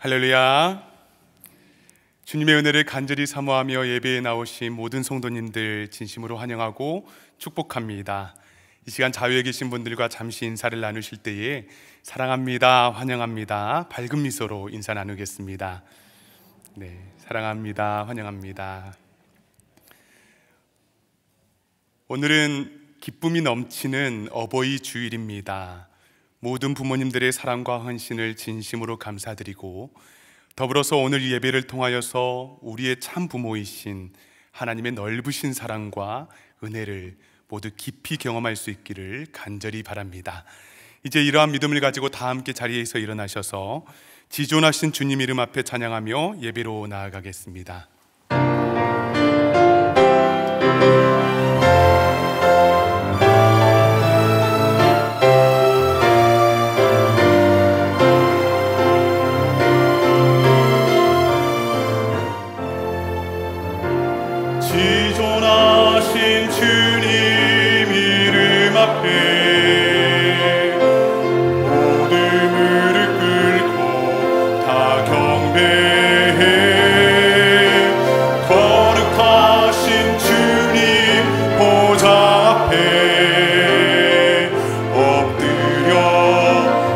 할렐루야. 주님의 은혜를 간절히 사모하며 예배에 나오신 모든 성도님들 진심으로 환영하고 축복합니다. 이 시간 자유에 계신 분들과 잠시 인사를 나누실 때에 사랑합니다, 환영합니다, 밝은 미소로 인사 나누겠습니다. 네, 사랑합니다, 환영합니다. 오늘은 기쁨이 넘치는 어버이 주일입니다. 모든 부모님들의 사랑과 헌신을 진심으로 감사드리고, 더불어서 오늘 예배를 통하여서 우리의 참 부모이신 하나님의 넓으신 사랑과 은혜를 모두 깊이 경험할 수 있기를 간절히 바랍니다. 이제 이러한 믿음을 가지고 다 함께 자리에서 일어나셔서 지존하신 주님 이름 앞에 찬양하며 예배로 나아가겠습니다. 지존하신 주님 이름 앞에 모든 무릎 꿇고 다 경배해. 거룩하신 주님 보좌 앞에 엎드려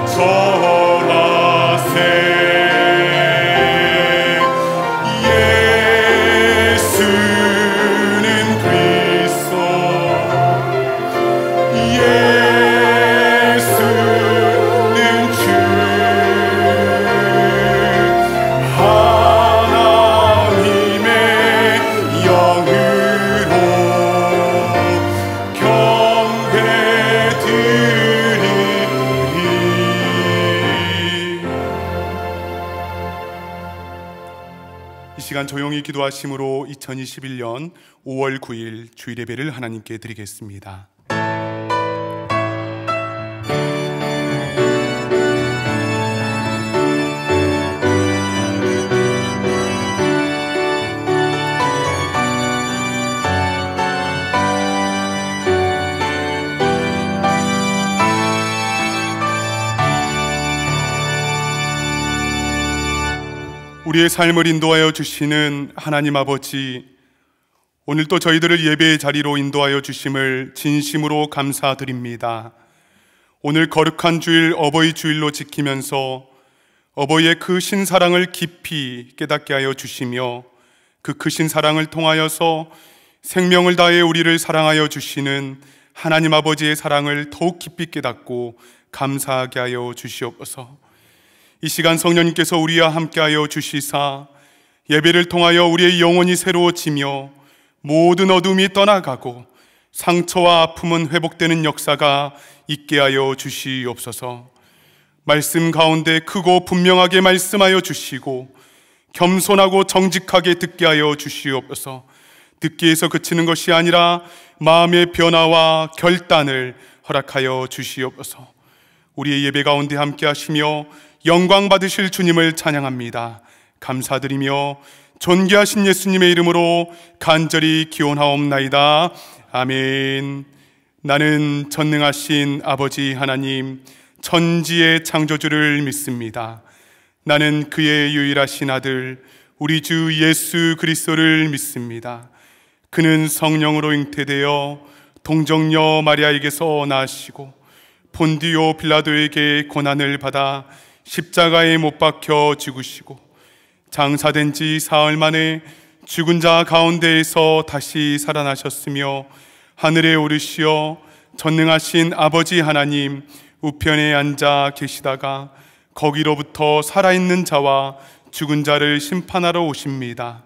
절하세. 시간 조용히 기도하심으로 2021년 5월 9일 주일 예배를 하나님께 드리겠습니다. 우리의 삶을 인도하여 주시는 하나님 아버지, 오늘 또 저희들을 예배의 자리로 인도하여 주심을 진심으로 감사드립니다. 오늘 거룩한 주일 어버이 주일로 지키면서 어버이의 크신 사랑을 깊이 깨닫게 하여 주시며, 그 크신 사랑을 통하여서 생명을 다해 우리를 사랑하여 주시는 하나님 아버지의 사랑을 더욱 깊이 깨닫고 감사하게 하여 주시옵소서. 이 시간 성령님께서 우리와 함께하여 주시사 예배를 통하여 우리의 영혼이 새로워지며 모든 어둠이 떠나가고 상처와 아픔은 회복되는 역사가 있게 하여 주시옵소서. 말씀 가운데 크고 분명하게 말씀하여 주시고 겸손하고 정직하게 듣게 하여 주시옵소서. 듣기에서 그치는 것이 아니라 마음의 변화와 결단을 허락하여 주시옵소서. 우리의 예배 가운데 함께 하시며 영광 받으실 주님을 찬양합니다. 감사드리며 존귀하신 예수님의 이름으로 간절히 기원하옵나이다. 아멘. 나는 전능하신 아버지 하나님, 천지의 창조주를 믿습니다. 나는 그의 유일하신 아들 우리 주 예수 그리스도를 믿습니다. 그는 성령으로 잉태되어 동정녀 마리아에게서 나시고 본디오 빌라도에게 고난을 받아 십자가에 못 박혀 죽으시고 장사된 지 사흘 만에 죽은 자 가운데에서 다시 살아나셨으며 하늘에 오르시어 전능하신 아버지 하나님 우편에 앉아 계시다가 거기로부터 살아있는 자와 죽은 자를 심판하러 오십니다.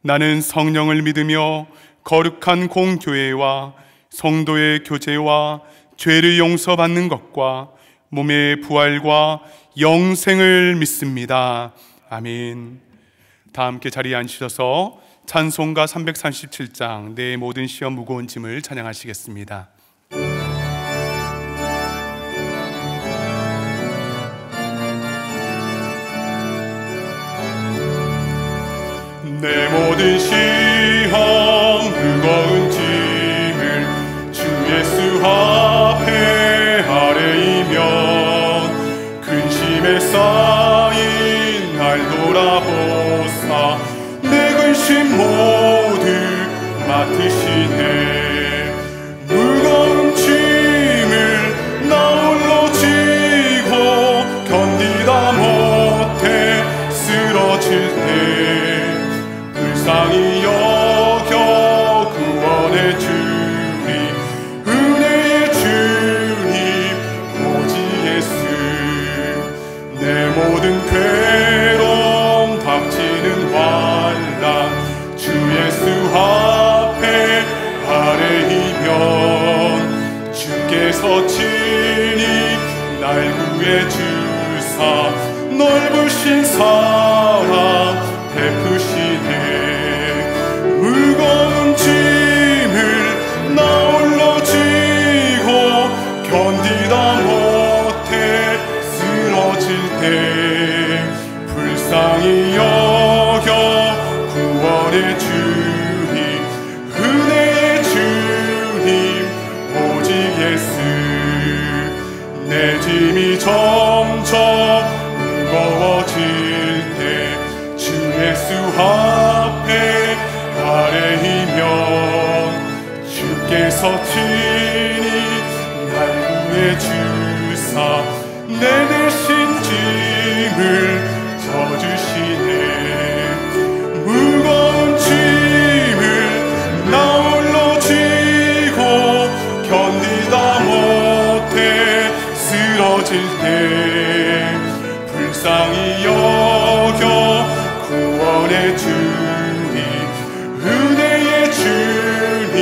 나는 성령을 믿으며 거룩한 공교회와 성도의 교제와 죄를 용서받는 것과 몸의 부활과 영생을 믿습니다. 아멘. 다 함께 자리에 앉으셔서 찬송가 337장 내 모든 시험 무거운 짐을 찬양하시겠습니다. 내 모든 시험 무거운 짐을 주 예수 앞에 아뢰이면 근심에 쌓인 날 버티시네. 무거운 짐을 나 홀로 지고 견디다 못해 쓰러질 때 불쌍히 여겨 구원해 주리. 은혜의 주님 오직 예수. 내 모든 괴로움 닥치는 환난 주 예수 앞에 아뢰이면 주께서 친히 날 구해 주사 넓으신 사랑 베푸시네. 무거운 짐을 나 홀로 지고 견디다 못해 쓰러질 때 불쌍히 여겨 구원의 주님. 은혜의 주님 오직 예수. 내 짐이 점점 무거워질 때 주 예수 앞에 아뢰이면 주께서 친히 날 구해 주사 내 대신 짐을 져주시네. 무거운 짐을 나 홀로 지고 견디다 못해 쓰러질 때 불쌍히 여겨 구원의 주님. 은혜의 주님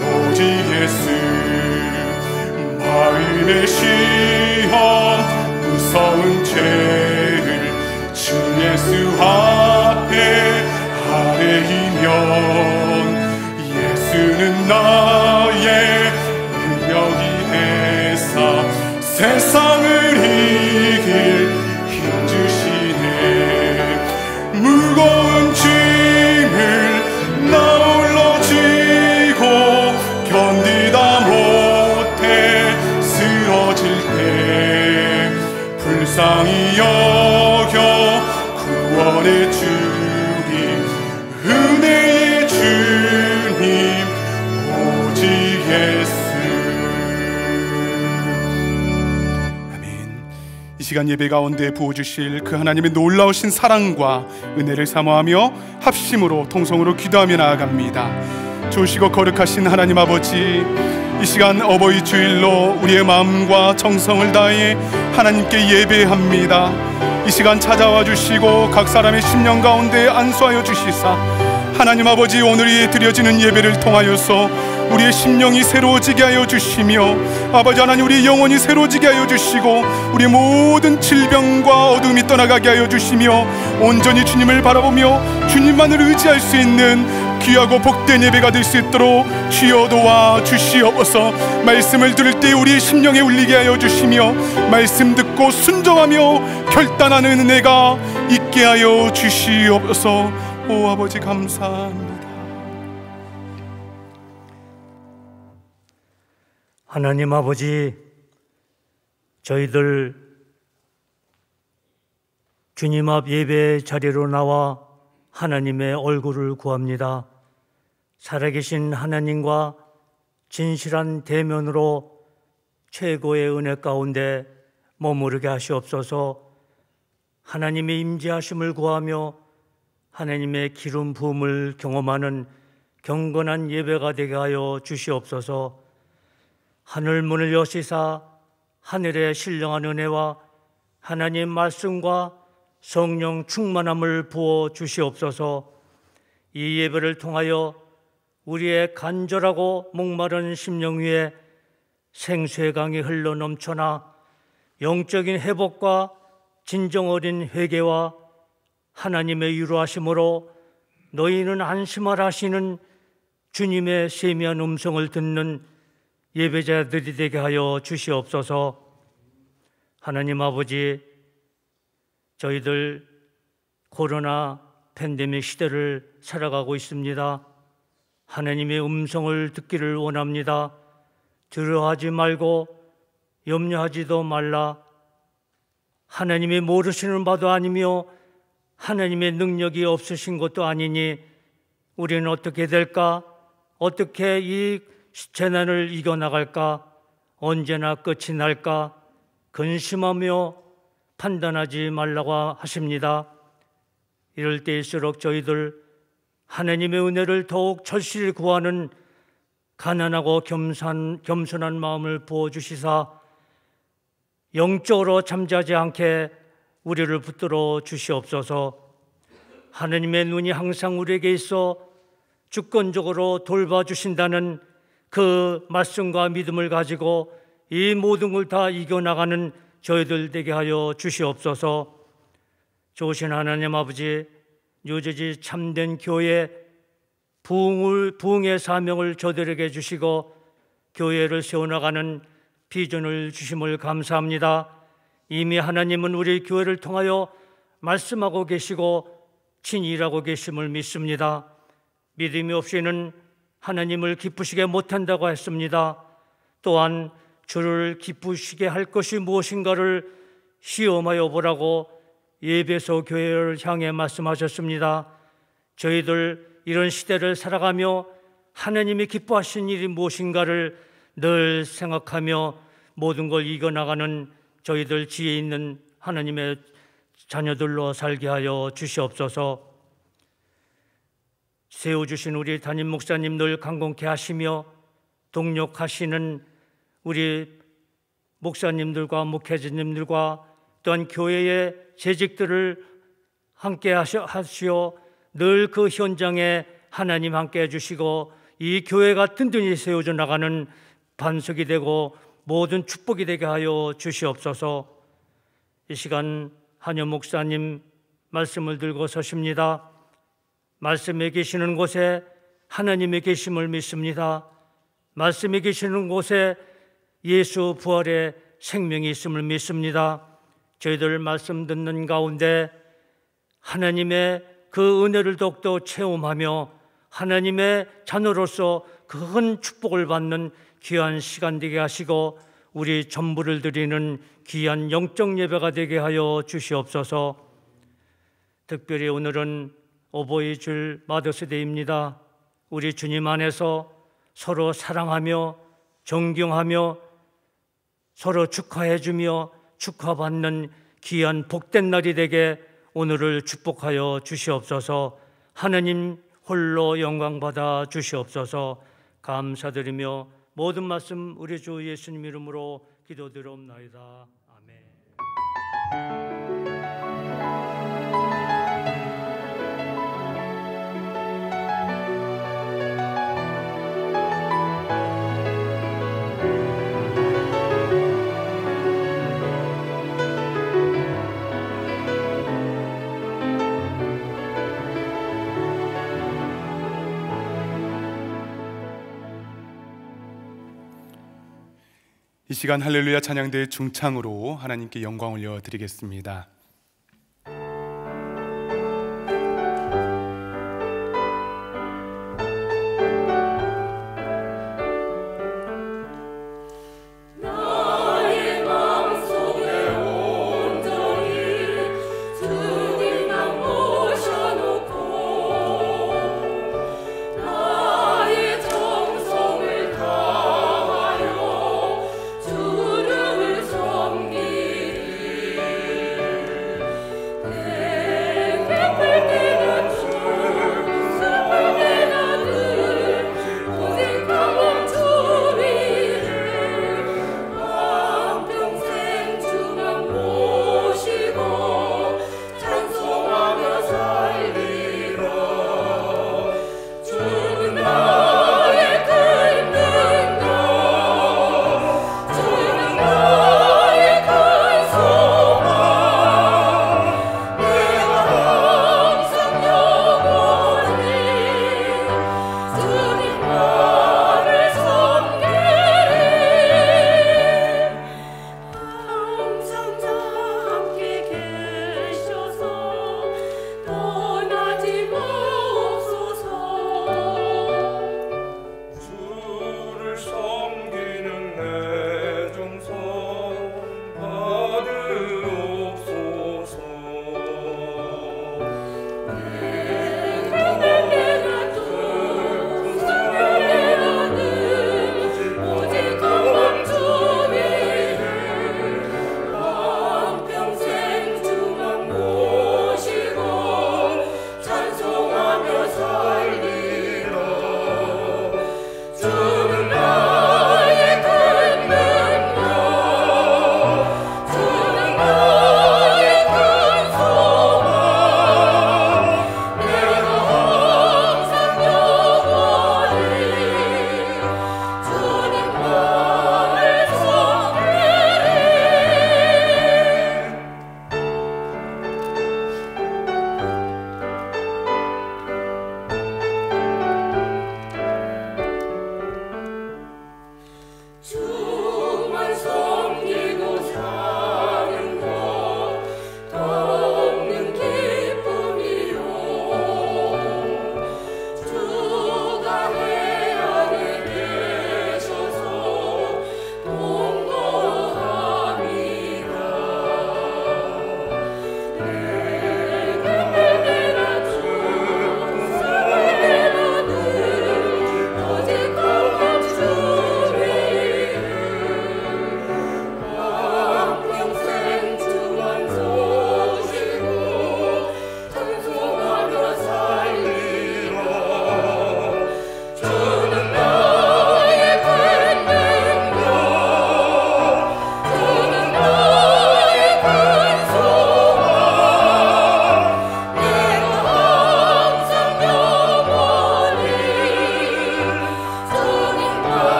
오직 예수. 마음의 시험 무서운 죄를 주 예수 앞에 아뢰이면 예수는 나의 능력이 되사 세상을 이길 힘 주시네. 무거운 짐을 나 홀로 지고 견디다 못해 쓰러질 때 불쌍히 여겨 구원의 주님. 은혜의 주님 오직 예수. 이 시간 예배 가운데 부어주실 그 하나님의 놀라우신 사랑과 은혜를 사모하며 합심으로 통성으로 기도하며 나아갑니다. 좋으시고 거룩하신 하나님 아버지, 이 시간 어버이 주일로 우리의 마음과 정성을 다해 하나님께 예배합니다. 이 시간 찾아와 주시고 각 사람의 심령 가운데 안수하여 주시사 하나님 아버지, 오늘 드려지는 예배를 통하여서 우리의 심령이 새로워지게 하여 주시며 아버지 하나님, 우리의 영혼이 새로워지게 하여 주시고 우리의 모든 질병과 어둠이 떠나가게 하여 주시며 온전히 주님을 바라보며 주님만을 의지할 수 있는 귀하고 복된 예배가 될 수 있도록 주여 도와 주시옵소서. 말씀을 들을 때 우리의 심령에 울리게 하여 주시며 말씀 듣고 순종하며 결단하는 은혜가 있게 하여 주시옵소서. 오 아버지 감사합니다. 하나님 아버지, 저희들 주님 앞 예배 자리로 나와 하나님의 얼굴을 구합니다. 살아계신 하나님과 진실한 대면으로 최고의 은혜 가운데 머무르게 하시옵소서. 하나님의 임재하심을 구하며 하나님의 기름 부음을 경험하는 경건한 예배가 되게 하여 주시옵소서. 하늘 문을 여시사 하늘의 신령한 은혜와 하나님 말씀과 성령 충만함을 부어 주시옵소서. 이 예배를 통하여 우리의 간절하고 목마른 심령 위에 생수의 강이 흘러 넘쳐나 영적인 회복과 진정 어린 회개와 하나님의 유로하심으로 너희는 안심하라 하시는 주님의 세미한 음성을 듣는 예배자들이 되게 하여 주시옵소서. 하나님 아버지, 저희들 코로나 팬데믹 시대를 살아가고 있습니다. 하나님의 음성을 듣기를 원합니다. 두려워하지 말고 염려하지도 말라. 하나님이 모르시는 바도 아니며 하나님의 능력이 없으신 것도 아니니 우리는 어떻게 될까 어떻게 이 재난을 이겨나갈까, 언제나 끝이 날까 근심하며 판단하지 말라고 하십니다. 이럴 때일수록 저희들 하나님의 은혜를 더욱 절실히 구하는 가난하고 겸손한 마음을 부어주시사 영적으로 잠자지 않게 우리를 붙들어 주시옵소서. 하나님의 눈이 항상 우리에게 있어 주권적으로 돌봐주신다는 그 말씀과 믿음을 가지고 이 모든 걸 다 이겨나가는 저희들 되게 하여 주시옵소서. 좋으신 하나님 아버지, 뉴저지 참된 교회 부흥의 사명을 저들에게 주시고 교회를 세워나가는 비전을 주심을 감사합니다. 이미 하나님은 우리 교회를 통하여 말씀하고 계시고 친히 일하고 계심을 믿습니다. 믿음이 없이는 하나님을 기쁘시게 못한다고 했습니다. 또한 주를 기쁘시게 할 것이 무엇인가를 시험하여 보라고 예배소 교회를 향해 말씀하셨습니다. 저희들 이런 시대를 살아가며 하나님이 기뻐하신 일이 무엇인가를 늘 생각하며 모든 걸 이겨나가는 저희들 지혜 있는 하나님의 자녀들로 살게 하여 주시옵소서. 세워주신 우리 담임 목사님들 강건케 하시며 동력하시는 우리 목사님들과 목회자님들과 또한 교회의 재직들을 함께 하시어 늘 그 현장에 하나님 함께 해주시고 이 교회가 든든히 세워져 나가는 반석이 되고 모든 축복이 되게 하여 주시옵소서. 이 시간 한여 목사님 말씀을 들고 서십니다. 말씀에 계시는 곳에 하나님의 계심을 믿습니다. 말씀에 계시는 곳에 예수 부활의 생명이 있음을 믿습니다. 저희들 말씀 듣는 가운데 하나님의 그 은혜를 더욱더 체험하며 하나님의 자녀로서 큰 축복을 받는 귀한 시간 되게 하시고 우리 전부를 드리는 귀한 영적 예배가 되게 하여 주시옵소서. 특별히 오늘은 어버이 줄 마더스데이입니다. 우리 주님 안에서 서로 사랑하며 존경하며 서로 축하해주며 축하받는 귀한 복된 날이 되게 오늘을 축복하여 주시옵소서. 하나님 홀로 영광받아 주시옵소서. 감사드리며 모든 말씀 우리 주 예수님 이름으로 기도드리옵나이다. 아멘. 이 시간 할렐루야 찬양대의 중창으로 하나님께 영광 올려드리겠습니다.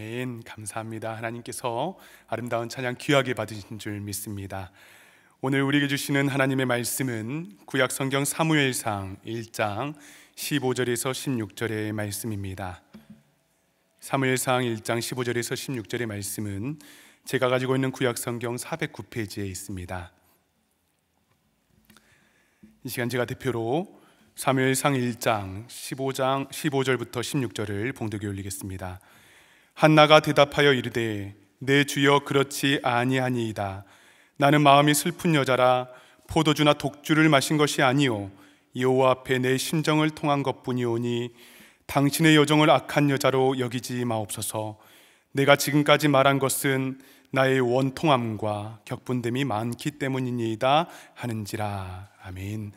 아멘. 감사합니다. 하나님께서 아름다운 찬양 귀하게 받으신 줄 믿습니다. 오늘 우리에게 주시는 하나님의 말씀은 구약 성경 사무엘상 1장 15절에서 16절의 말씀입니다. 사무엘상 1장 15절에서 16절의 말씀은 제가 가지고 있는 구약 성경 409페이지에 있습니다. 이 시간 제가 대표로 사무엘상 1장 15절부터 16절을 봉독에 올리겠습니다. 한나가 대답하여 이르되 내 주여 그렇지 아니하니이다. 나는 마음이 슬픈 여자라 포도주나 독주를 마신 것이 아니요 여호와 앞에 내 심정을 통한 것뿐이오니 당신의 여정을 악한 여자로 여기지 마옵소서. 내가 지금까지 말한 것은 나의 원통함과 격분됨이 많기 때문이니이다 하는지라. 아멘.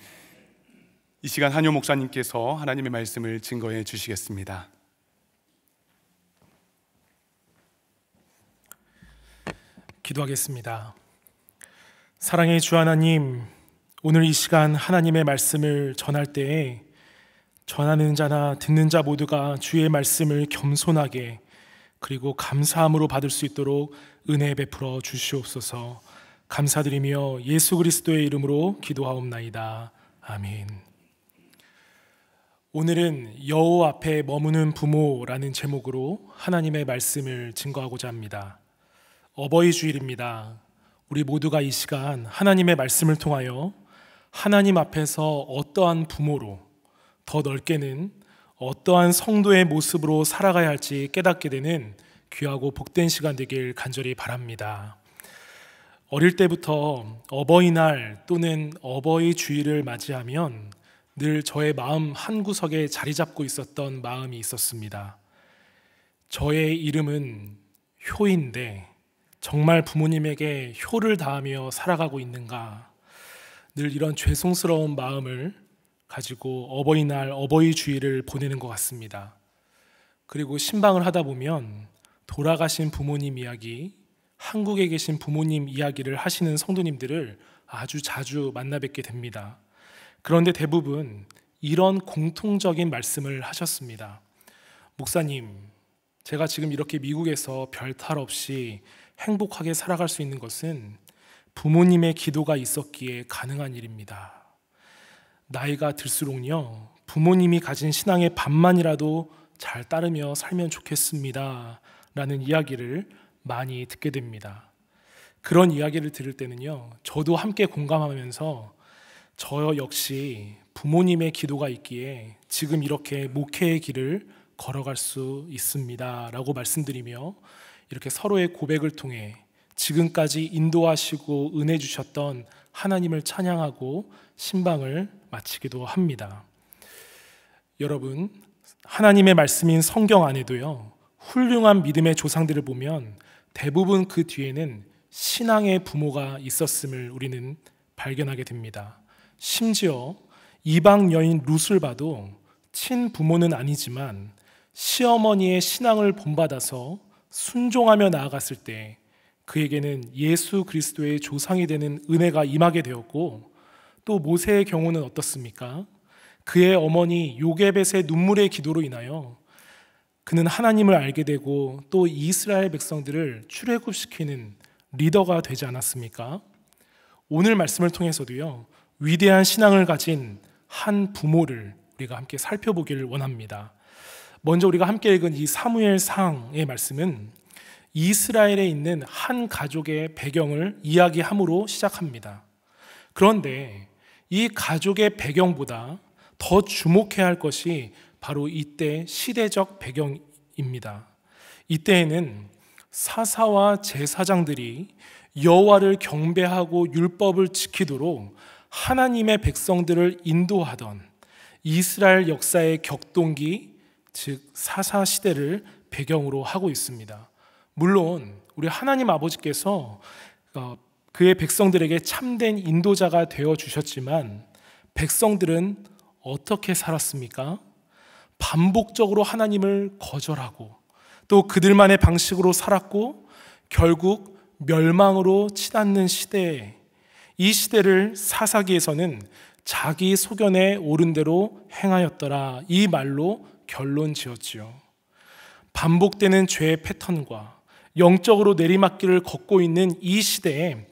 이 시간 한효 목사님께서 하나님의 말씀을 증거해 주시겠습니다. 기도하겠습니다. 사랑의 주 하나님, 오늘 이 시간 하나님의 말씀을 전할 때에 전하는 자나 듣는 자 모두가 주의 말씀을 겸손하게 그리고 감사함으로 받을 수 있도록 은혜 베풀어 주시옵소서. 감사드리며 예수 그리스도의 이름으로 기도하옵나이다. 아멘. 오늘은 여호와 앞에 머무는 부모라는 제목으로 하나님의 말씀을 증거하고자 합니다. 어버이 주일입니다. 우리 모두가 이 시간 하나님의 말씀을 통하여 하나님 앞에서 어떠한 부모로, 더 넓게는 어떠한 성도의 모습으로 살아가야 할지 깨닫게 되는 귀하고 복된 시간 되길 간절히 바랍니다. 어릴 때부터 어버이날 또는 어버이 주일을 맞이하면 늘 저의 마음 한구석에 자리 잡고 있었던 마음이 있었습니다. 저의 이름은 효인데 정말 부모님에게 효를 다하며 살아가고 있는가, 늘 이런 죄송스러운 마음을 가지고 어버이날 어버이 주일을 보내는 것 같습니다. 그리고 신방을 하다 보면 돌아가신 부모님 이야기, 한국에 계신 부모님 이야기를 하시는 성도님들을 아주 자주 만나 뵙게 됩니다. 그런데 대부분 이런 공통적인 말씀을 하셨습니다. 목사님, 제가 지금 이렇게 미국에서 별 탈 없이 행복하게 살아갈 수 있는 것은 부모님의 기도가 있었기에 가능한 일입니다. 나이가 들수록요, 부모님이 가진 신앙의 반만이라도 잘 따르며 살면 좋겠습니다 라는 이야기를 많이 듣게 됩니다. 그런 이야기를 들을 때는요, 저도 함께 공감하면서 저 역시 부모님의 기도가 있기에 지금 이렇게 목회의 길을 걸어갈 수 있습니다 라고 말씀드리며 이렇게 서로의 고백을 통해 지금까지 인도하시고 은혜 주셨던 하나님을 찬양하고 신방을 마치기도 합니다. 여러분, 하나님의 말씀인 성경 안에도요, 훌륭한 믿음의 조상들을 보면 대부분 그 뒤에는 신앙의 부모가 있었음을 우리는 발견하게 됩니다. 심지어 이방 여인 룻을 봐도 친부모는 아니지만 시어머니의 신앙을 본받아서 순종하며 나아갔을 때 그에게는 예수 그리스도의 조상이 되는 은혜가 임하게 되었고, 또 모세의 경우는 어떻습니까? 그의 어머니 요게벳의 눈물의 기도로 인하여 그는 하나님을 알게 되고 또 이스라엘 백성들을 출애굽시키는 리더가 되지 않았습니까? 오늘 말씀을 통해서도요, 위대한 신앙을 가진 한 부모를 우리가 함께 살펴보기를 원합니다. 먼저 우리가 함께 읽은 이 사무엘상의 말씀은 이스라엘에 있는 한 가족의 배경을 이야기함으로 시작합니다. 그런데 이 가족의 배경보다 더 주목해야 할 것이 바로 이때 시대적 배경입니다. 이때에는 사사와 제사장들이 여호와를 경배하고 율법을 지키도록 하나님의 백성들을 인도하던 이스라엘 역사의 격동기, 즉 사사 시대를 배경으로 하고 있습니다. 물론 우리 하나님 아버지께서 그의 백성들에게 참된 인도자가 되어 주셨지만 백성들은 어떻게 살았습니까? 반복적으로 하나님을 거절하고 또 그들만의 방식으로 살았고 결국 멸망으로 치닫는 시대에, 이 시대를 사사기에서는 자기 소견에 옳은 대로 행하였더라, 이 말로 결론 지었지요. 반복되는 죄의 패턴과 영적으로 내리막길을 걷고 있는 이 시대에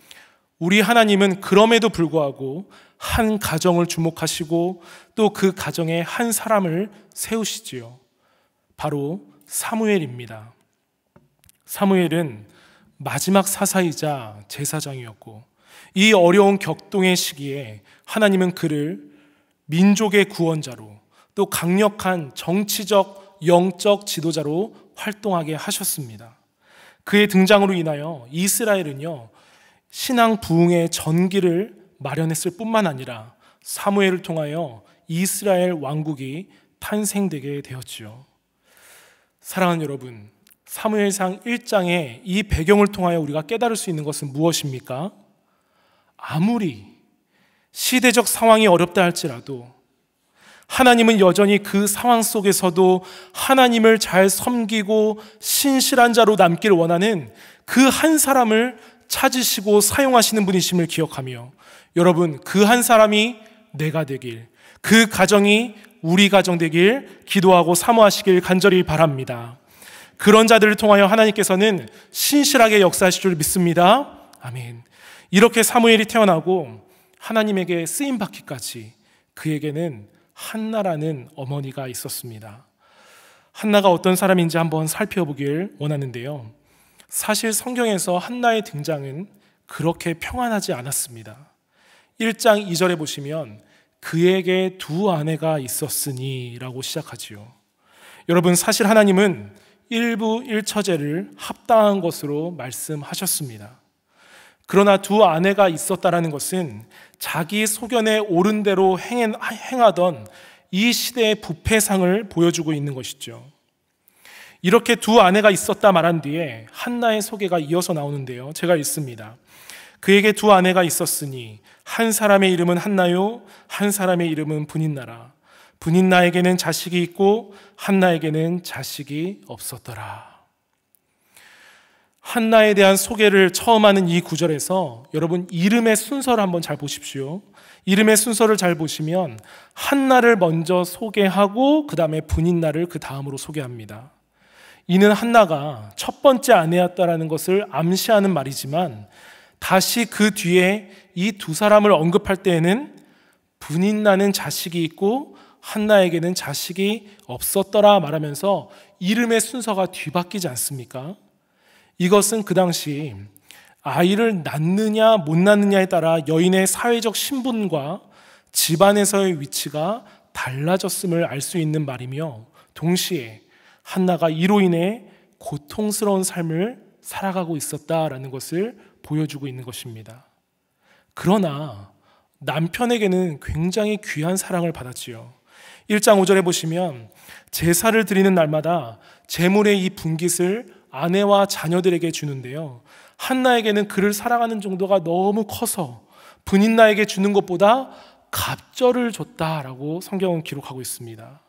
우리 하나님은 그럼에도 불구하고 한 가정을 주목하시고 또 그 가정에 한 사람을 세우시지요. 바로 사무엘입니다. 사무엘은 마지막 사사이자 제사장이었고 이 어려운 격동의 시기에 하나님은 그를 민족의 구원자로 또 강력한 정치적, 영적 지도자로 활동하게 하셨습니다. 그의 등장으로 인하여 이스라엘은요, 신앙 부흥의 전기를 마련했을 뿐만 아니라 사무엘을 통하여 이스라엘 왕국이 탄생되게 되었지요. 사랑하는 여러분, 사무엘상 1장의 이 배경을 통하여 우리가 깨달을 수 있는 것은 무엇입니까? 아무리 시대적 상황이 어렵다 할지라도 하나님은 여전히 그 상황 속에서도 하나님을 잘 섬기고 신실한 자로 남기를 원하는 그 한 사람을 찾으시고 사용하시는 분이심을 기억하며, 여러분, 그 한 사람이 내가 되길, 그 가정이 우리 가정 되길 기도하고 사모하시길 간절히 바랍니다. 그런 자들을 통하여 하나님께서는 신실하게 역사하실 줄 믿습니다. 아멘. 이렇게 사무엘이 태어나고 하나님에게 쓰임받기까지 그에게는 한나라는 어머니가 있었습니다. 한나가 어떤 사람인지 한번 살펴보길 원하는데요, 사실 성경에서 한나의 등장은 그렇게 평안하지 않았습니다. 1장 2절에 보시면 그에게 두 아내가 있었으니 라고 시작하지요. 여러분, 사실 하나님은 일부 일처제를 합당한 것으로 말씀하셨습니다. 그러나 두 아내가 있었다라는 것은 자기 소견에 옳은 대로 행하던 이 시대의 부패상을 보여주고 있는 것이죠. 이렇게 두 아내가 있었다 말한 뒤에 한나의 소개가 이어서 나오는데요, 제가 읽습니다. 그에게 두 아내가 있었으니 한 사람의 이름은 한나요, 한 사람의 이름은 분인나라. 분인나에게는 자식이 있고 한나에게는 자식이 없었더라. 한나에 대한 소개를 처음 하는 이 구절에서 여러분, 이름의 순서를 한번 잘 보십시오. 이름의 순서를 잘 보시면 한나를 먼저 소개하고 그 다음에 분인나를 그 다음으로 소개합니다. 이는 한나가 첫 번째 아내였다라는 것을 암시하는 말이지만, 다시 그 뒤에 이 두 사람을 언급할 때에는 분인나는 자식이 있고 한나에게는 자식이 없었더라 말하면서 이름의 순서가 뒤바뀌지 않습니까? 이것은 그 당시 아이를 낳느냐 못 낳느냐에 따라 여인의 사회적 신분과 집안에서의 위치가 달라졌음을 알 수 있는 말이며, 동시에 한나가 이로 인해 고통스러운 삶을 살아가고 있었다라는 것을 보여주고 있는 것입니다. 그러나 남편에게는 굉장히 귀한 사랑을 받았지요. 1장 5절에 보시면 제사를 드리는 날마다 제물의 이 분깃을 아내와 자녀들에게 주는데요, 한나에게는 그를 사랑하는 정도가 너무 커서 분인나에게 주는 것보다 갑절을 줬다라고 성경은 기록하고 있습니다.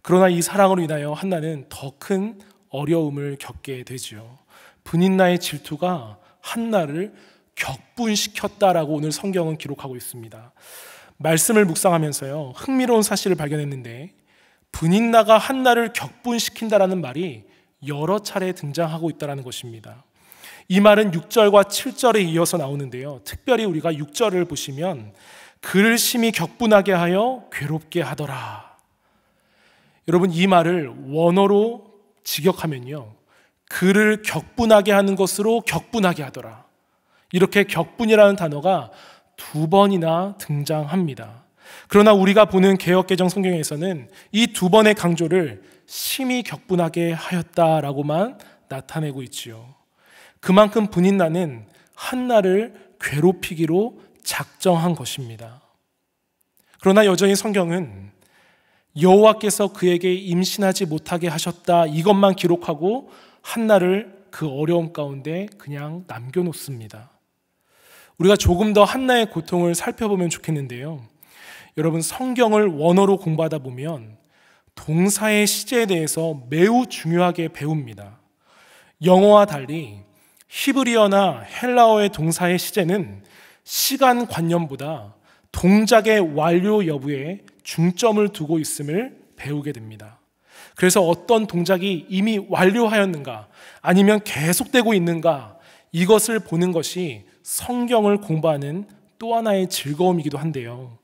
그러나 이 사랑으로 인하여 한나는 더 큰 어려움을 겪게 되죠. 분인나의 질투가 한나를 격분시켰다라고 오늘 성경은 기록하고 있습니다. 말씀을 묵상하면서요, 흥미로운 사실을 발견했는데, 분인나가 한나를 격분시킨다라는 말이 여러 차례 등장하고 있다는 것입니다. 이 말은 6절과 7절에 이어서 나오는데요, 특별히 우리가 6절을 보시면 그를 심히 격분하게 하여 괴롭게 하더라. 여러분, 이 말을 원어로 직역하면요, 그를 격분하게 하는 것으로 격분하게 하더라. 이렇게 격분이라는 단어가 두 번이나 등장합니다. 그러나 우리가 보는 개역개정 성경에서는 이 두 번의 강조를 심히 격분하게 하였다라고만 나타내고 있지요. 그만큼 분인나는 한나를 괴롭히기로 작정한 것입니다. 그러나 여전히 성경은 여호와께서 그에게 임신하지 못하게 하셨다, 이것만 기록하고 한나를 그 어려움 가운데 그냥 남겨놓습니다. 우리가 조금 더 한나의 고통을 살펴보면 좋겠는데요, 여러분, 성경을 원어로 공부하다 보면 동사의 시제에 대해서 매우 중요하게 배웁니다. 영어와 달리 히브리어나 헬라어의 동사의 시제는 시간관념보다 동작의 완료 여부에 중점을 두고 있음을 배우게 됩니다. 그래서 어떤 동작이 이미 완료하였는가 아니면 계속되고 있는가, 이것을 보는 것이 성경을 공부하는 또 하나의 즐거움이기도 한데요.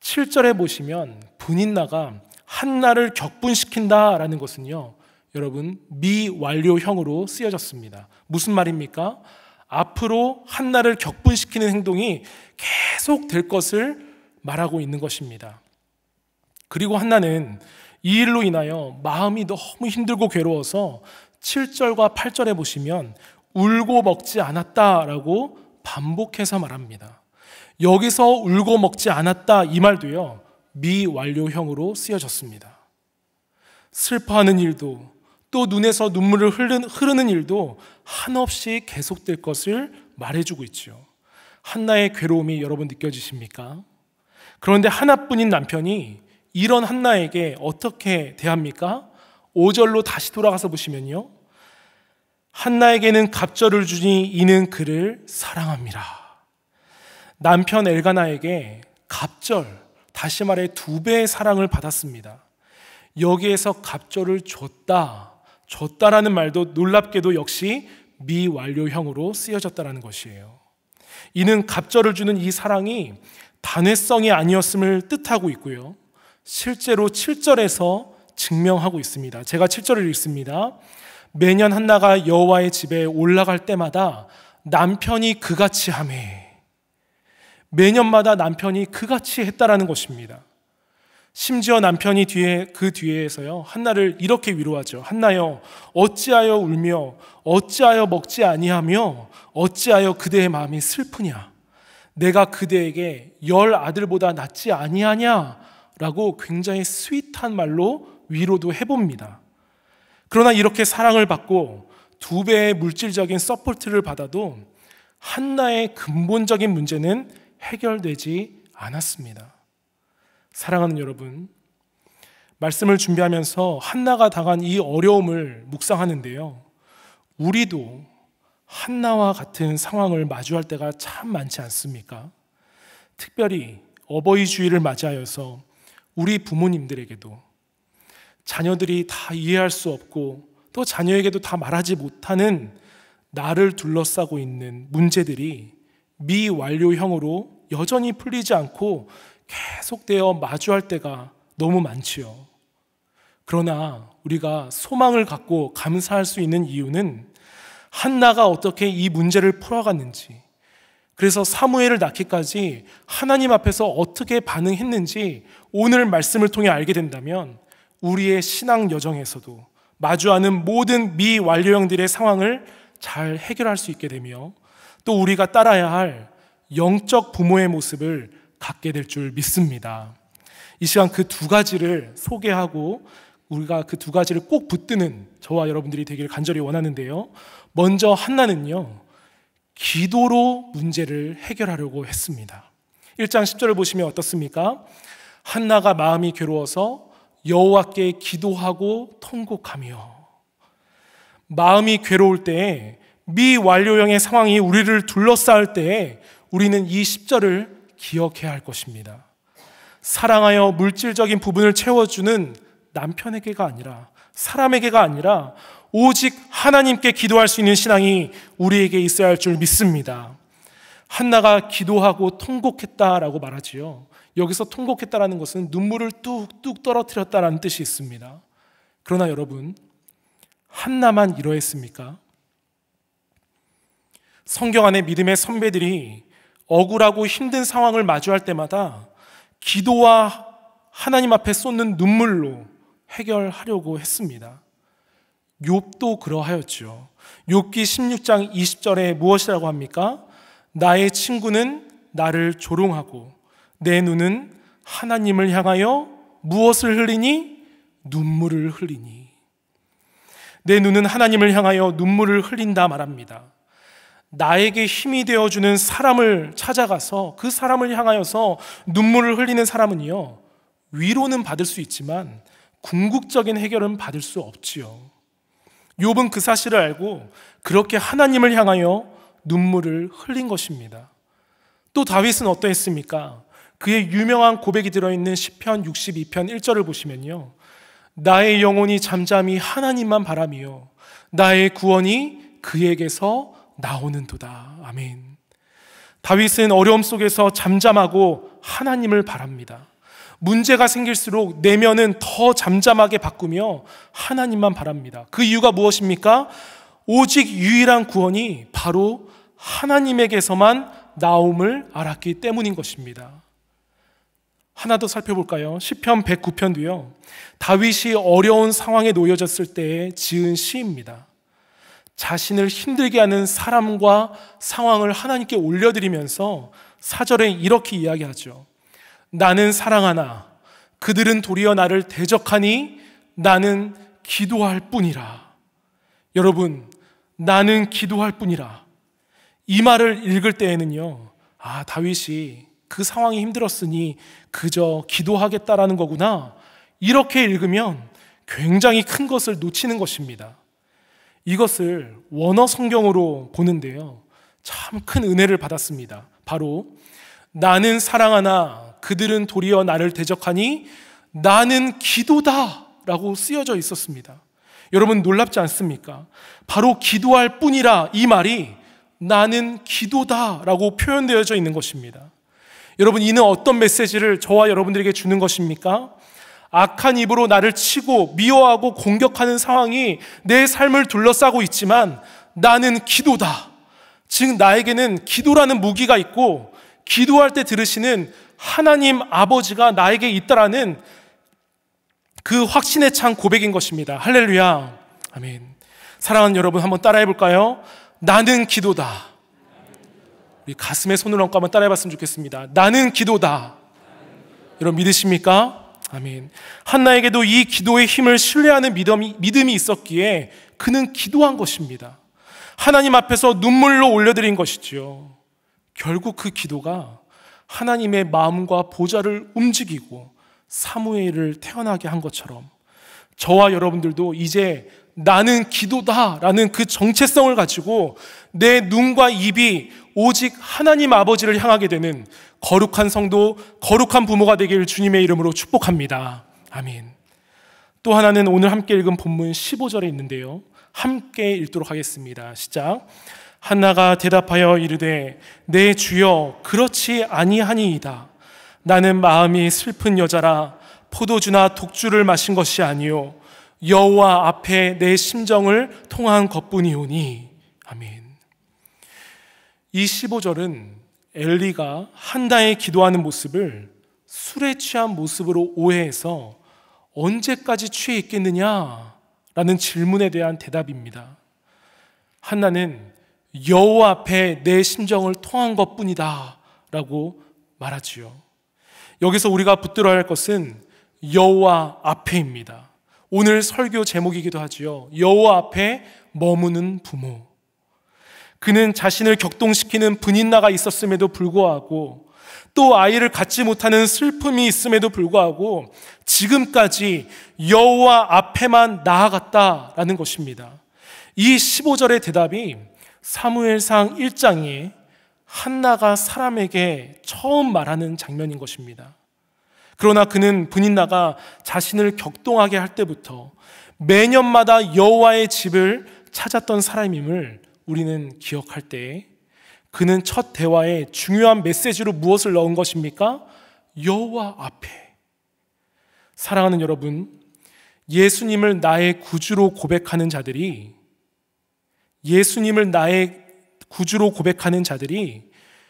7절에 보시면 분인나가 한나를 격분시킨다라는 것은요, 여러분 미완료형으로 쓰여졌습니다. 무슨 말입니까? 앞으로 한나를 격분시키는 행동이 계속 될 것을 말하고 있는 것입니다. 그리고 한나는 이 일로 인하여 마음이 너무 힘들고 괴로워서 7절과 8절에 보시면 울고 먹지 않았다라고 반복해서 말합니다. 여기서 울고 먹지 않았다 이 말도요, 미완료형으로 쓰여졌습니다. 슬퍼하는 일도 또 눈에서 눈물을 흐르는 일도 한없이 계속될 것을 말해주고 있죠. 한나의 괴로움이 여러분 느껴지십니까? 그런데 하나뿐인 남편이 이런 한나에게 어떻게 대합니까? 5절로 다시 돌아가서 보시면요, 한나에게는 갑절을 주니 이는 그를 사랑합니다. 남편 엘가나에게 갑절, 다시 말해 2배의 사랑을 받았습니다. 여기에서 갑절을 줬다라는 말도 놀랍게도 역시 미완료형으로 쓰여졌다는 것이에요. 이는 갑절을 주는 이 사랑이 단회성이 아니었음을 뜻하고 있고요, 실제로 7절에서 증명하고 있습니다. 제가 7절을 읽습니다. 매년 한나가 여호와의 집에 올라갈 때마다 남편이 그같이 하매, 매년마다 남편이 그같이 했다라는 것입니다. 심지어 남편이 그 뒤에서요, 한나를 이렇게 위로하죠. 한나여, 어찌하여 울며 어찌하여 먹지 아니하며 어찌하여 그대의 마음이 슬프냐? 내가 그대에게 10 아들보다 낫지 아니하냐? 라고 굉장히 스윗한 말로 위로도 해봅니다. 그러나 이렇게 사랑을 받고 2배의 물질적인 서포트를 받아도 한나의 근본적인 문제는 해결되지 않았습니다. 사랑하는 여러분, 말씀을 준비하면서 한나가 당한 이 어려움을 묵상하는데요, 우리도 한나와 같은 상황을 마주할 때가 참 많지 않습니까? 특별히 어버이 주일을 맞이하여서 우리 부모님들에게도 자녀들이 다 이해할 수 없고 또 자녀에게도 다 말하지 못하는 나를 둘러싸고 있는 문제들이 미완료형으로 여전히 풀리지 않고 계속되어 마주할 때가 너무 많지요. 그러나 우리가 소망을 갖고 감사할 수 있는 이유는 한나가 어떻게 이 문제를 풀어갔는지, 그래서 사무엘을 낳기까지 하나님 앞에서 어떻게 반응했는지 오늘 말씀을 통해 알게 된다면 우리의 신앙 여정에서도 마주하는 모든 미완료형들의 상황을 잘 해결할 수 있게 되며 또 우리가 따라야 할 영적 부모의 모습을 갖게 될 줄 믿습니다. 이 시간 그 2가지를 소개하고 우리가 그 2가지를 꼭 붙드는 저와 여러분들이 되기를 간절히 원하는데요, 먼저 한나는요, 기도로 문제를 해결하려고 했습니다. 1장 10절을 보시면 어떻습니까? 한나가 마음이 괴로워서 여호와께 기도하고 통곡하며. 마음이 괴로울 때에, 미완료형의 상황이 우리를 둘러싸을 때에 우리는 이 10절을 기억해야 할 것입니다. 사랑하여 물질적인 부분을 채워주는 남편에게가 아니라, 사람에게가 아니라 오직 하나님께 기도할 수 있는 신앙이 우리에게 있어야 할 줄 믿습니다. 한나가 기도하고 통곡했다라고 말하지요. 여기서 통곡했다라는 것은 눈물을 뚝뚝 떨어뜨렸다라는 뜻이 있습니다. 그러나 여러분, 한나만 이러했습니까? 성경 안에 믿음의 선배들이 억울하고 힘든 상황을 마주할 때마다 기도와 하나님 앞에 쏟는 눈물로 해결하려고 했습니다. 욥도 그러하였죠. 욥기 16장 20절에 무엇이라고 합니까? 나의 친구는 나를 조롱하고 내 눈은 하나님을 향하여 무엇을 흘리니? 눈물을 흘리니. 내 눈은 하나님을 향하여 눈물을 흘린다 말합니다. 나에게 힘이 되어주는 사람을 찾아가서 그 사람을 향하여서 눈물을 흘리는 사람은요, 위로는 받을 수 있지만 궁극적인 해결은 받을 수 없지요. 욥은 그 사실을 알고 그렇게 하나님을 향하여 눈물을 흘린 것입니다. 또 다윗은 어떠했습니까? 그의 유명한 고백이 들어있는 시편 62편 1절을 보시면요, 나의 영혼이 잠잠히 하나님만 바라며 나의 구원이 그에게서 나오는도다. 아멘. 다윗은 어려움 속에서 잠잠하고 하나님을 바랍니다. 문제가 생길수록 내면은 더 잠잠하게 바꾸며 하나님만 바랍니다. 그 이유가 무엇입니까? 오직 유일한 구원이 바로 하나님에게서만 나옴을 알았기 때문인 것입니다. 하나 더 살펴볼까요? 시편 109편도요, 다윗이 어려운 상황에 놓여졌을 때에 지은 시입니다. 자신을 힘들게 하는 사람과 상황을 하나님께 올려드리면서 4절에 이렇게 이야기하죠. 나는 사랑하나 그들은 도리어 나를 대적하니 나는 기도할 뿐이라. 여러분, 나는 기도할 뿐이라. 이 말을 읽을 때에는요, 다윗이 그 상황이 힘들었으니 그저 기도하겠다라는 거구나, 이렇게 읽으면 굉장히 큰 것을 놓치는 것입니다. 이것을 원어 성경으로 보는데요, 참 큰 은혜를 받았습니다. 바로 나는 사랑하나 그들은 도리어 나를 대적하니 나는 기도다 라고 쓰여져 있었습니다. 여러분, 놀랍지 않습니까? 바로 기도할 뿐이라, 이 말이 나는 기도다 라고 표현되어져 있는 것입니다. 여러분, 이는 어떤 메시지를 저와 여러분들에게 주는 것입니까? 악한 입으로 나를 치고 미워하고 공격하는 상황이 내 삶을 둘러싸고 있지만 나는 기도다. 즉, 나에게는 기도라는 무기가 있고 기도할 때 들으시는 하나님 아버지가 나에게 있다라는 그 확신에 찬 고백인 것입니다. 할렐루야. 아멘. 사랑하는 여러분, 한번 따라해 볼까요? 나는 기도다. 우리 가슴에 손을 얹고 한번 따라해 봤으면 좋겠습니다. 나는 기도다. 여러분, 믿으십니까? 아멘. 한나에게도 이 기도의 힘을 신뢰하는 믿음이 있었기에 그는 기도한 것입니다. 하나님 앞에서 눈물로 올려드린 것이지요. 결국 그 기도가 하나님의 마음과 보좌를 움직이고 사무엘을 태어나게 한 것처럼 저와 여러분들도 이제 나는 기도다라는 그 정체성을 가지고 내 눈과 입이 오직 하나님 아버지를 향하게 되는 거룩한 성도, 거룩한 부모가 되길 주님의 이름으로 축복합니다. 아멘. 또 하나는 오늘 함께 읽은 본문 15절에 있는데요, 함께 읽도록 하겠습니다. 시작. 한나가 대답하여 이르되 내 주여 그렇지 아니하니이다. 나는 마음이 슬픈 여자라 포도주나 독주를 마신 것이 아니요 여호와 앞에 내 심정을 통한 것뿐이오니. 아멘. 이 15절은 엘리가 한나의 기도하는 모습을 술에 취한 모습으로 오해해서 언제까지 취해 있겠느냐라는 질문에 대한 대답입니다. 한나는 여호와 앞에 내 심정을 통한 것뿐이다 라고 말하지요. 여기서 우리가 붙들어야 할 것은 여호와 앞에입니다. 오늘 설교 제목이기도 하지요. 여호와 앞에 머무는 부모. 그는 자신을 격동시키는 분인나가 있었음에도 불구하고 또 아이를 갖지 못하는 슬픔이 있음에도 불구하고 지금까지 여호와 앞에만 나아갔다라는 것입니다. 이 15절의 대답이 사무엘상 1장에 한나가 사람에게 처음 말하는 장면인 것입니다. 그러나 그는 분인나가 자신을 격동하게 할 때부터 매년마다 여호와의 집을 찾았던 사람임을 우리는 기억할 때 그는 첫 대화에 중요한 메시지로 무엇을 넣은 것입니까? 여호와 앞에. 사랑하는 여러분, 예수님을 나의 구주로 고백하는 자들이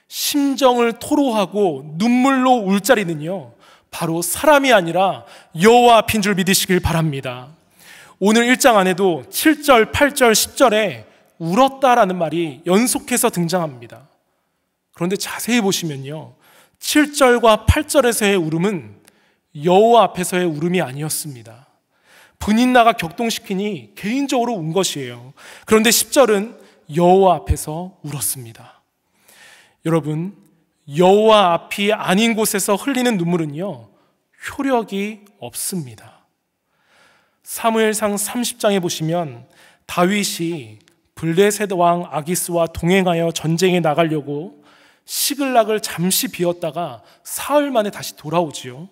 심정을 토로하고 눈물로 울 자리는요, 바로 사람이 아니라 여호와 앞인 줄 믿으시길 바랍니다. 오늘 1장 안에도 7절, 8절, 10절에 울었다라는 말이 연속해서 등장합니다. 그런데 자세히 보시면요, 7절과 8절에서의 울음은 여호와 앞에서의 울음이 아니었습니다. 분인나가 격동시키니 개인적으로 운 것이에요. 그런데 10절은 여호와 앞에서 울었습니다. 여러분, 여호와 앞이 아닌 곳에서 흘리는 눈물은요, 효력이 없습니다. 사무엘상 30장에 보시면 다윗이 블레셋 왕 아기스와 동행하여 전쟁에 나가려고 시글락을 잠시 비웠다가 사흘 만에 다시 돌아오지요.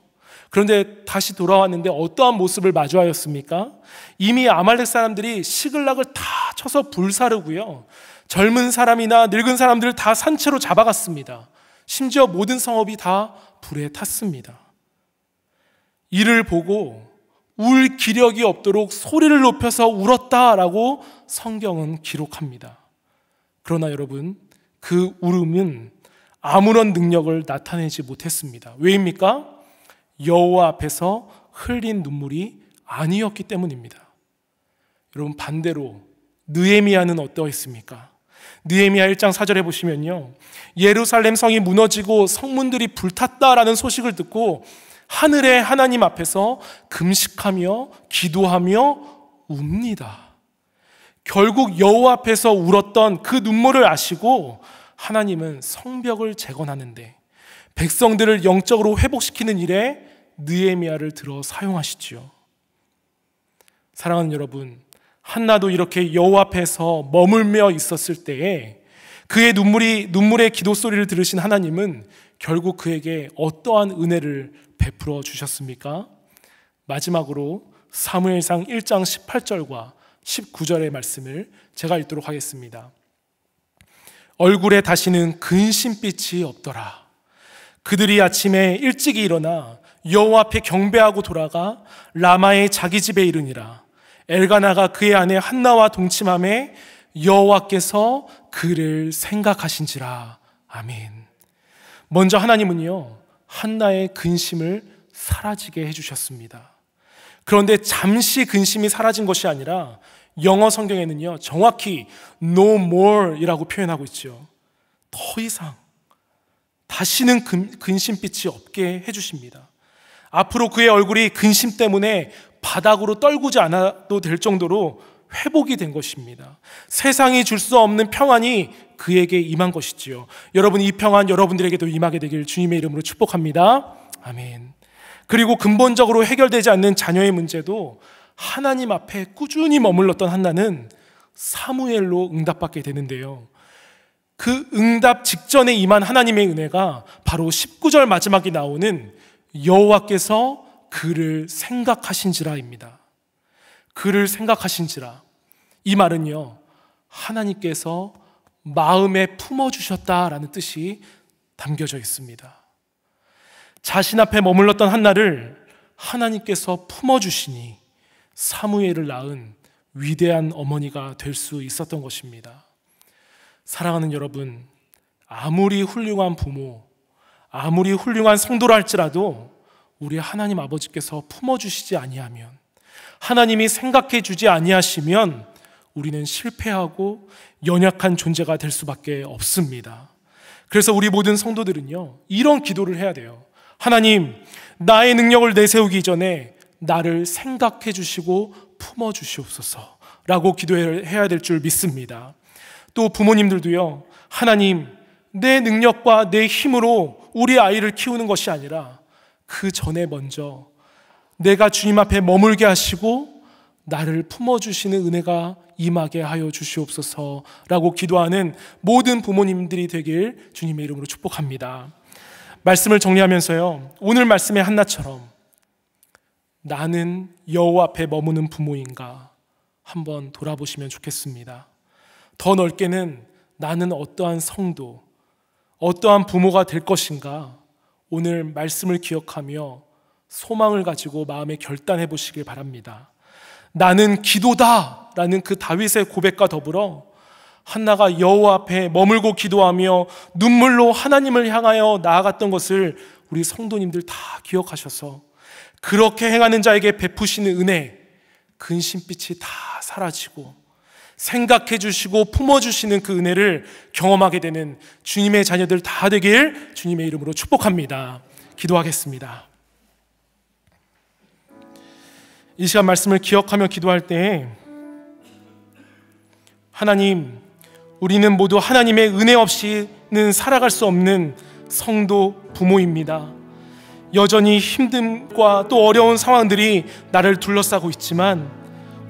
그런데 다시 돌아왔는데 어떠한 모습을 마주하였습니까? 이미 아말렉 사람들이 시글락을 다 쳐서 불사르고요, 젊은 사람이나 늙은 사람들을 다 산채로 잡아갔습니다. 심지어 모든 성읍이 다 불에 탔습니다. 이를 보고 울 기력이 없도록 소리를 높여서 울었다라고 성경은 기록합니다. 그러나 여러분, 그 울음은 아무런 능력을 나타내지 못했습니다. 왜입니까? 여호와 앞에서 흘린 눈물이 아니었기 때문입니다. 여러분, 반대로 느헤미야는 어떠했습니까? 느헤미야 1장 4절에 보시면요, 예루살렘 성이 무너지고 성문들이 불탔다라는 소식을 듣고 하늘의 하나님 앞에서 금식하며 기도하며 웁니다. 결국 여호와 앞에서 울었던 그 눈물을 아시고 하나님은 성벽을 재건하는데 백성들을 영적으로 회복시키는 일에 느헤미야를 들어 사용하시지요. 사랑하는 여러분, 한나도 이렇게 여호와 앞에서 머물며 있었을 때에 그의 눈물의 기도 소리를 들으신 하나님은 결국 그에게 어떠한 은혜를 베풀어 주셨습니까? 마지막으로 사무엘상 1장 18절과 19절의 말씀을 제가 읽도록 하겠습니다. 얼굴에 다시는 근심빛이 없더라. 그들이 아침에 일찍이 일어나 여호와 앞에 경배하고 돌아가 라마의 자기 집에 이르니라. 엘가나가 그의 아내 한나와 동침하매 여호와께서 그를 생각하신지라. 아멘. 먼저 하나님은요, 한나의 근심을 사라지게 해주셨습니다. 그런데 잠시 근심이 사라진 것이 아니라 영어 성경에는요, 정확히 no more 이라고 표현하고 있죠. 더 이상 다시는 근심빛이 없게 해주십니다. 앞으로 그의 얼굴이 근심 때문에 바닥으로 떨구지 않아도 될 정도로 회복이 된 것입니다. 세상이 줄 수 없는 평안이 그에게 임한 것이지요. 여러분, 이 평안 여러분들에게도 임하게 되길 주님의 이름으로 축복합니다. 아멘. 그리고 근본적으로 해결되지 않는 자녀의 문제도 하나님 앞에 꾸준히 머물렀던 한나는 사무엘로 응답받게 되는데요, 그 응답 직전에 임한 하나님의 은혜가 바로 19절 마지막에 나오는 여호와께서 그를 생각하신지라입니다. 그를 생각하신지라, 이 말은요, 하나님께서 마음에 품어주셨다라는 뜻이 담겨져 있습니다. 자신 앞에 머물렀던 한나를 하나님께서 품어주시니 사무엘을 낳은 위대한 어머니가 될 수 있었던 것입니다. 사랑하는 여러분, 아무리 훌륭한 부모, 아무리 훌륭한 성도라 할지라도 우리 하나님 아버지께서 품어주시지 아니하면, 하나님이 생각해 주지 아니하시면 우리는 실패하고 연약한 존재가 될 수밖에 없습니다. 그래서 우리 모든 성도들은요, 이런 기도를 해야 돼요. 하나님, 나의 능력을 내세우기 전에 나를 생각해 주시고 품어 주시옵소서 라고 기도해야 될 줄 믿습니다. 또 부모님들도요, 하나님, 내 능력과 내 힘으로 우리 아이를 키우는 것이 아니라 그 전에 먼저 내가 주님 앞에 머물게 하시고 나를 품어주시는 은혜가 임하게 하여 주시옵소서라고 기도하는 모든 부모님들이 되길 주님의 이름으로 축복합니다. 말씀을 정리하면서요, 오늘 말씀의 한나처럼 나는 여호와 앞에 머무는 부모인가 한번 돌아보시면 좋겠습니다. 더 넓게는 나는 어떠한 성도, 어떠한 부모가 될 것인가, 오늘 말씀을 기억하며 소망을 가지고 마음에 결단해 보시길 바랍니다. 나는 기도다 라는 그 다윗의 고백과 더불어 한나가 여호와 앞에 머물고 기도하며 눈물로 하나님을 향하여 나아갔던 것을 우리 성도님들 다 기억하셔서 그렇게 행하는 자에게 베푸시는 은혜, 근심빛이 다 사라지고 생각해 주시고 품어주시는 그 은혜를 경험하게 되는 주님의 자녀들 다 되길 주님의 이름으로 축복합니다. 기도하겠습니다. 이 시간 말씀을 기억하며 기도할 때, 하나님, 우리는 모두 하나님의 은혜 없이는 살아갈 수 없는 성도 부모입니다. 여전히 힘듦과 또 어려운 상황들이 나를 둘러싸고 있지만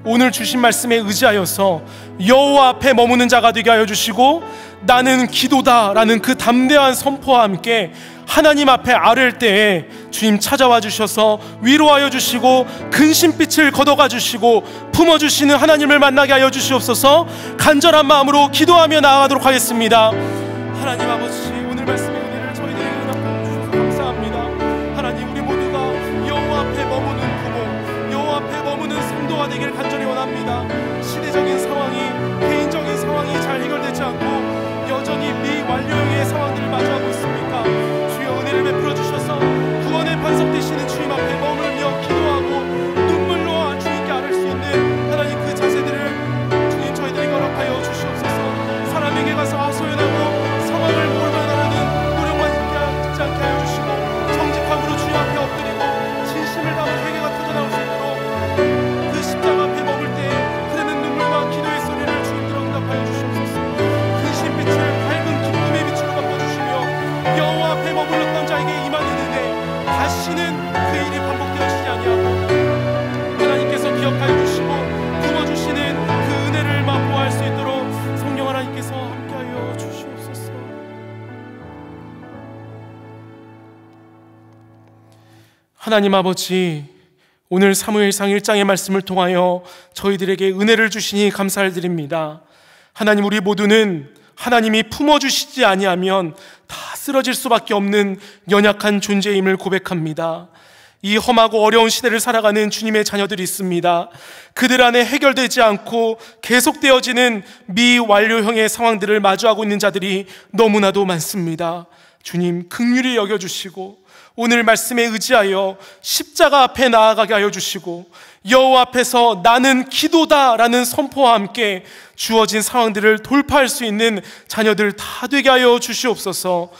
오늘 주신 말씀에 의지하여서 여호와 앞에 머무는 자가 되게 하여 주시고 나는 기도다라는 그 담대한 선포와 함께 하나님 앞에 아랠 때에 주님 찾아와 주셔서 위로하여 주시고 근심빛을 걷어가 주시고 품어주시는 하나님을 만나게 하여 주시옵소서. 간절한 마음으로 기도하며 나아가도록 하겠습니다. 하나님 아버지, 오늘 말씀의 은혜를 저희들에게 응답하여 주셔서 감사합니다. 하나님, 우리 모두가 여호와 앞에 머무는 부모, 여호와 앞에 머무는 성도가 되기를 간절히 원합니다. 시대적인 상황이, 개인적인 상황이 잘 해결되지 않고 여전히 미완료형의 상황들을 마주하고 있습니까? 주여 은혜를 베풀어 주셔서 구원의 반석 되시는 주님 앞에 머물며 기도하고 눈물로 주님께 아뢰 수 있는 하나님 그 자세들을 주님 저희들에게 허락하여 주시옵소서. 사람에게 가서 하소연하고 상황을 모르려는 노력만 짓지 않게 하여 주시고 정직함으로 주님 앞에 엎드리고 진심을 담아 회개가 터져나올 수 있도록 그 십자가 앞에 머물 때에 흐르는 눈물과 기도의 소리를 주님들어 응답하여 주시옵소서. 근심빛을 밝은 기쁨의 빛으로 바꿔주시며 여호와 앞에 머물렀던 자에게 임하는 은혜, 다시는 그 일이 반복되어지지 아니하고 하나님께서 기억하여 주시고 품어주시는 그 은혜를 맛보아할 수 있도록 성령 하나님께서 함께하여 주시옵소서. 하나님 아버지, 오늘 사무엘상 1장의 말씀을 통하여 저희들에게 은혜를 주시니 감사를 드립니다. 하나님, 우리 모두는 하나님이 품어주시지 아니하면 다 쓰러질 수밖에 없는 연약한 존재임을 고백합니다. 이 험하고 어려운 시대를 살아가는 주님의 자녀들이 있습니다. 그들 안에 해결되지 않고 계속되어지는 미완료형의 상황들을 마주하고 있는 자들이 너무나도 많습니다. 주님, 긍휼히 여겨주시고 오늘 말씀에 의지하여 십자가 앞에 나아가게 하여 주시고 여호와 앞에서 나는 기도다라는 선포와 함께 주어진 상황들을 돌파할 수 있는 자녀들 다 되게 하여 주시옵소서.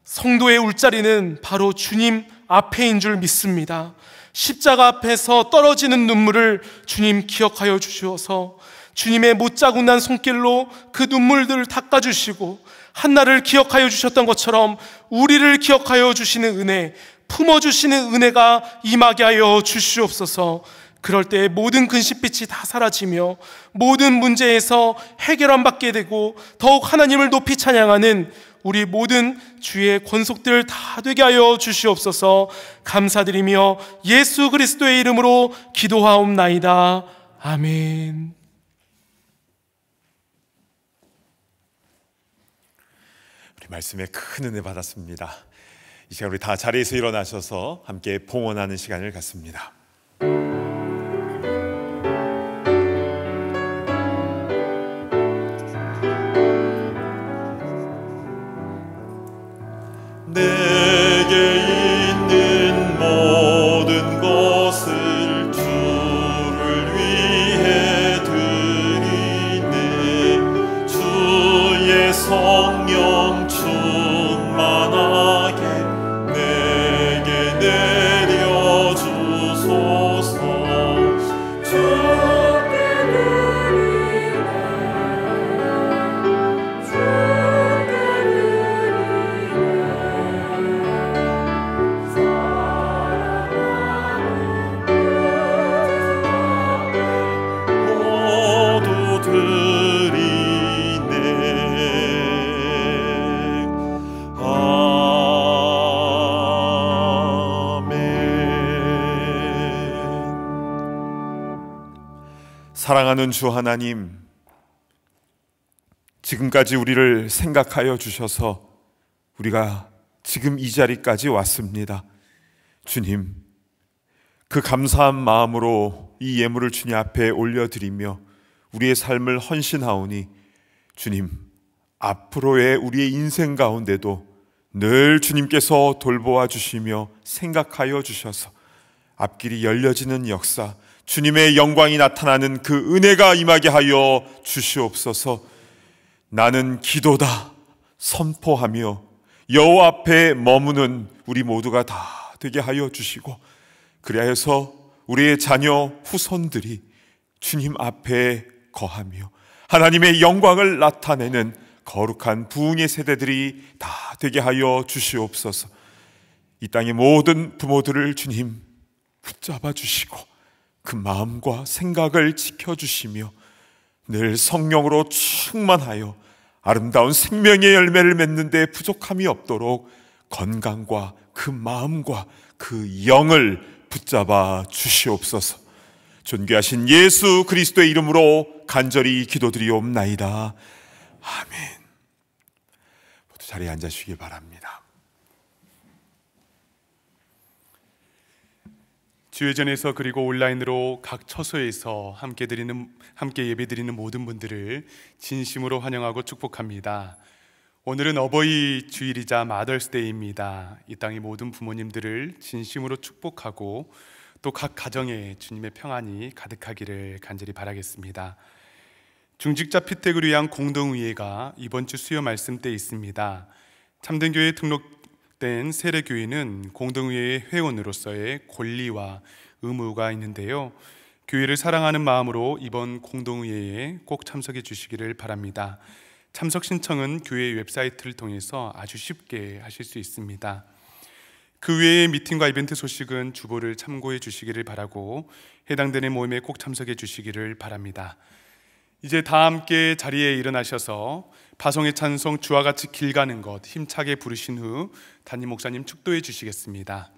성도의 울자리는 바로 주님 앞에인 줄 믿습니다. 십자가 앞에서 떨어지는 눈물을 주님 기억하여 주시어서 주님의 못자국 난 손길로 그 눈물들을 닦아주시고 한나를 기억하여 주셨던 것처럼 우리를 기억하여 주시는 은혜, 품어주시는 은혜가 임하게 하여 주시옵소서. 그럴 때 모든 근심빛이 다 사라지며 모든 문제에서 해결함 받게 되고 더욱 하나님을 높이 찬양하는 우리 모든 주의 권속들 다 되게 하여 주시옵소서. 감사드리며 예수 그리스도의 이름으로 기도하옵나이다. 아멘. 우리 말씀에 큰 은혜 받았습니다. 이 시간 우리 다 자리에서 일어나셔서 함께 봉헌하는 시간을 갖습니다. 내게 있는 모든 것을 주를 위해 드리네. 주의 성령 충만하게 내게 내려주소서. 사랑하는 주 하나님, 지금까지 우리를 생각하여 주셔서 우리가 지금 이 자리까지 왔습니다. 주님, 그 감사한 마음으로 이 예물을 주님 앞에 올려드리며 우리의 삶을 헌신하오니 주님, 앞으로의 우리의 인생 가운데도 늘 주님께서 돌보아 주시며 생각하여 주셔서 앞길이 열려지는 역사, 주님의 영광이 나타나는 그 은혜가 임하게 하여 주시옵소서. 나는 기도다 선포하며 여호와 앞에 머무는 우리 모두가 다 되게 하여 주시고, 그리하여서 우리의 자녀 후손들이 주님 앞에 거하며 하나님의 영광을 나타내는 거룩한 부흥의 세대들이 다 되게 하여 주시옵소서. 이 땅의 모든 부모들을 주님 붙잡아 주시고 그 마음과 생각을 지켜주시며 늘 성령으로 충만하여 아름다운 생명의 열매를 맺는 데 부족함이 없도록 건강과 그 마음과 그 영을 붙잡아 주시옵소서. 존귀하신 예수 그리스도의 이름으로 간절히 기도드리옵나이다. 아멘. 모두 자리에 앉으시기 바랍니다. 주회전에서 그리고 온라인으로 각 처소에서 함께 예배드리는 모든 분들을 진심으로 환영하고 축복합니다. 오늘은 어버이 주일이자 마더스데이입니다. 이 땅의 모든 부모님들을 진심으로 축복하고 또 각 가정에 주님의 평안이 가득하기를 간절히 바라겠습니다. 중직자 피택을 위한 공동의회가 이번 주 수요 말씀 때 있습니다. 참된교회에 등록된 세례교인은 공동의회의 회원으로서의 권리와 의무가 있는데요, 교회를 사랑하는 마음으로 이번 공동의회에 꼭 참석해 주시기를 바랍니다. 참석 신청은 교회 웹사이트를 통해서 아주 쉽게 하실 수 있습니다. 그 외의 미팅과 이벤트 소식은 주보를 참고해 주시기를 바라고 해당되는 모임에 꼭 참석해 주시기를 바랍니다. 이제 다 함께 자리에 일어나셔서 파송의 찬송 주와 같이 길 가는 것 힘차게 부르신 후 담임 목사님 축도해 주시겠습니다.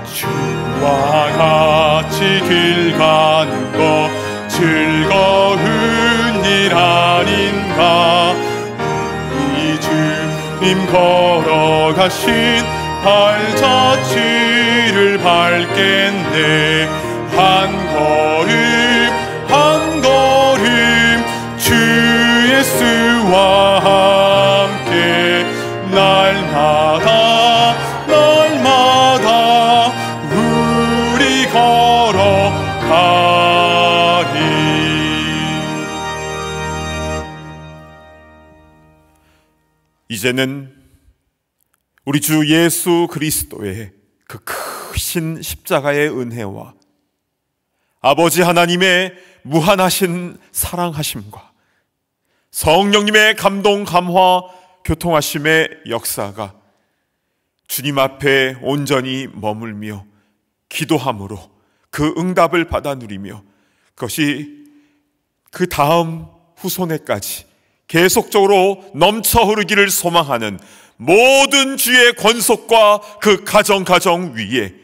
주와 같이 길 가는 것 즐거운 일 아닌가. 우리 주님 걸어가신 발자취를 밟겠네. 한 걸음 한 걸음 주 예수와 함께 날마다 우리 걸어가리. 이제는 우리 주 예수 그리스도의 그 크신 십자가의 은혜와 아버지 하나님의 무한하신 사랑하심과 성령님의 감동 감화 교통하심의 역사가 주님 앞에 온전히 머물며 기도함으로 그 응답을 받아 누리며 그것이 그 다음 후손에까지 계속적으로 넘쳐 흐르기를 소망하는 모든 주의 권속과 그 가정 위에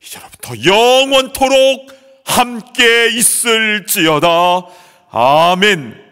이제로부터 영원토록 함께 있을지어다. 아멘.